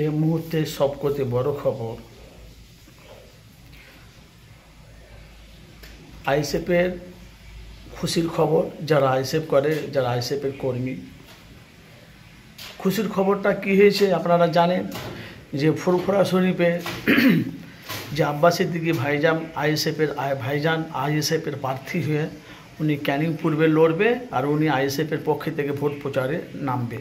এই মুহূর্তে সবকথে বড় খবর, আইএসএফের খুশির খবর। যারা আইএসএফ করে, যারা আইএসএফের কর্মী, খুশির খবরটা কি হয়েছে আপনারা জানেন যে ফুরফুরা শরীফে যে আব্বাস সিদ্দিকী ভাইজান আইএসএফের প্রার্থী হয়ে উনি ক্যানিং পূর্বে লড়বে আর উনি আইএসএফের পক্ষে থেকে ভোট প্রচারে নামবে।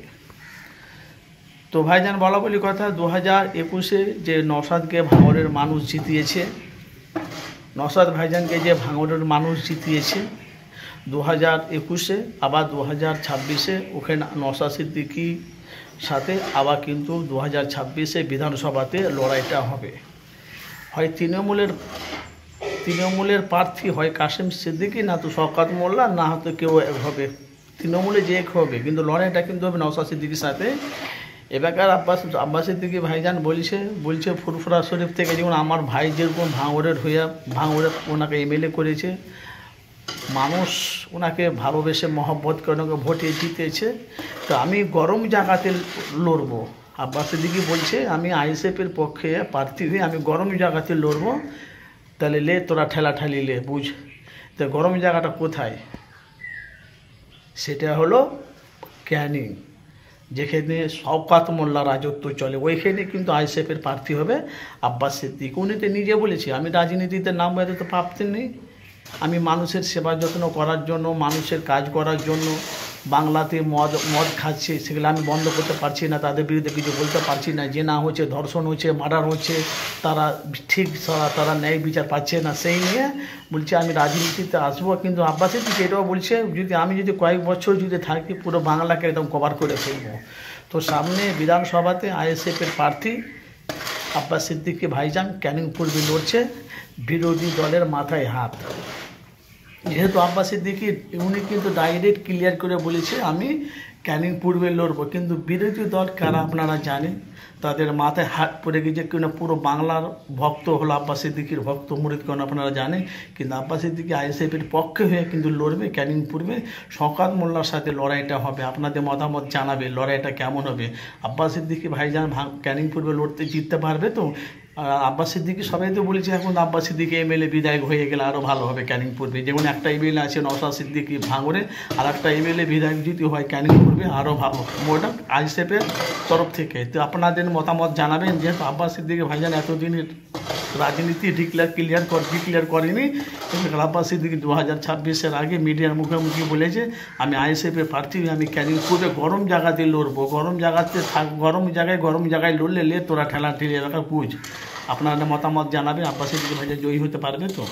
তো ভাইজান বলা বলি কথা, 2021-এ যে নওশাদকে ভাঙড়ের মানুষ জিতিয়েছে, নওশাদ ভাইজানকে যে ভাঙড়ের মানুষ জিতিয়েছে 2021-এ, আবার 2026-এ ওখানে নওশাদ সিদ্দিকীর সাথে আবার কিন্তু 2026-এ বিধানসভাতে লড়াইটা হবে। হয় তৃণমূলের প্রার্থী হয় কাশেম সিদ্দিকী, না তো শওকত মোল্লা, না হয়তো কেউ হবে তৃণমূলে যে এক হবে, কিন্তু লড়াইটা কিন্তু হবে নওশাদ সিদ্দিকীর সাথে। এবার আব্বাস সিদ্দিকী ভাইজান বলছে ফুরফুরা শরীফ থেকে, যেমন আমার ভাই যেরকম ভাঙড়ে ওনাকে এমএলএ করেছে, মানুষ ওনাকে ভালোবেসে মহব্বত করে ওনাকে ভোটে জিতেছে, তো আমি গরম জায়গাতে লড়বো। আব্বাস সিদ্দিকী বলছে আমি আইএসএফের পক্ষে প্রার্থী হয়ে আমি গরম জায়গাতে লড়বো। তাহলে লে তোরা ঠেলাঠালি লে বুঝ, তো গরম জায়গাটা কোথায়? সেটা হলো ক্যানিং, যেখানে শওকত মোল্লা রাজত্ব চলে, ওইখানে কিন্তু আইএসএফের প্রার্থী হবে আব্বাস সিদ্দিকী। উনি তো নিজে বলেছে আমি রাজনীতিতে নাম বাইরে তো প্রাপ্তি নেই, আমি মানুষের সেবা যত্ন করার জন্য, মানুষের কাজ করার জন্য, বাংলাতে মদ খাচ্ছে সেগুলো আমি বন্ধ করতে পারছি না, তাদের বিরুদ্ধে কিছু বলতে পারছি না, যে না হচ্ছে, ধর্ষণ হচ্ছে, মার্ডার হচ্ছে, তারা ঠিক তারা ন্যায় বিচার পাচ্ছে না, সেই নিয়ে বলছে আমি রাজনীতিতে আসবো। কিন্তু আব্বাস সিদ্দিকী এটাও বলছে আমি যদি কয়েক বছর যদি থাকি পুরো বাংলাকে একদম কভার করে ফেলবো। তো সামনে বিধানসভাতে আইএসএফের প্রার্থী আব্বাস সিদ্দিকী ভাইজান ক্যানিং পূর্বে লড়ছে, বিরোধী দলের মাথায় হাত। যেহেতু আব্বাস সিদ্দিকী উনি কিন্তু ডাইরেক্ট ক্লিয়ার করে বলেছে আমি ক্যানিং পূর্বে লড়বো, কিন্তু বিরোধী দল কারা আপনারা জানেন, তাদের মাথায় হাত পড়ে গেছে, কিনা পুরো বাংলার ভক্ত হলো আব্বাস সিদ্দিকীর ভক্ত মুরিদ কোন আপনারা জানেন। কিন্তু আব্বাস সিদ্দিকী আইএসএফের পক্ষে হয়ে কিন্তু লড়বে ক্যানিং পূর্বে, শওকত মোল্লার সাথে লড়াইটা হবে। আপনাদের মতামত জানাবে লড়াইটা কেমন হবে। আব্বাস সিদ্দিকী ভাইজান ক্যানিং পূর্বে লড়তে জিততে পারবে তো? আব্বাস সিদ্দিকী সবাই তো বলেছে এখন আব্বাস সিদ্দিকী এমএলএ বিধায়ক হয়ে গেলে আরও ভালো হবে ক্যানিং পূর্বে, যেমন একটা এমএলএ আছে নওশাদ সিদ্দিকী ভাঙড়ে, আর একটা এমএলএ বিধায়ক যদি হয় ক্যানিং পূর্বে আরও ভালো, ওটা আইএসএফের তরফ থেকে। তো আপনাদের মতামত জানাবেন, যেহেতু আব্বাস সিদ্দিকী ভাইজান এতদিনের রাজনীতি ডিক্লেয়ার করেনি, আব্বাস সিদ্দিকী 2026-এর আগে মিডিয়ার মুখোমুখি বলেছে আমি আইএসএফের প্রার্থী, আমি ক্যানিং পূর্বে গরম জায়গাতে লড়বো, গরম জায়গায় লড়লে তোরা ঠেলা ঠেলে এলাকা বুঝ। আপনাদের মতামত জানাবে, আব্বাস সিদ্দিকী ভাইজান জয়ী হতে পারবে তো?